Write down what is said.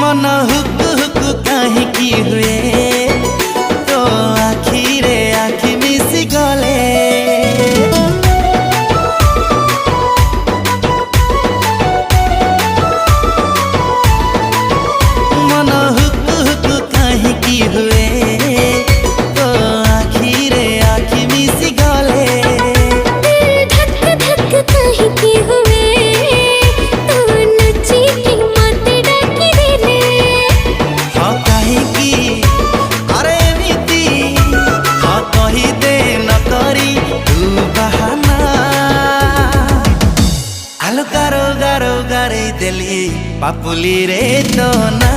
मन hook hook कहीं की हुए तो आखिरे आखि मिसी गले मन हुक हुक कहीं की हुए तो आखिरे आखि मिसी गले धक धक कहीं की हुए तो नची की मत डाकी देले हाँ कहीं की अरे नीति हाँ कही दे न करी तू बहाना आलो गारो गारो गारे देली पापुली रे तो ना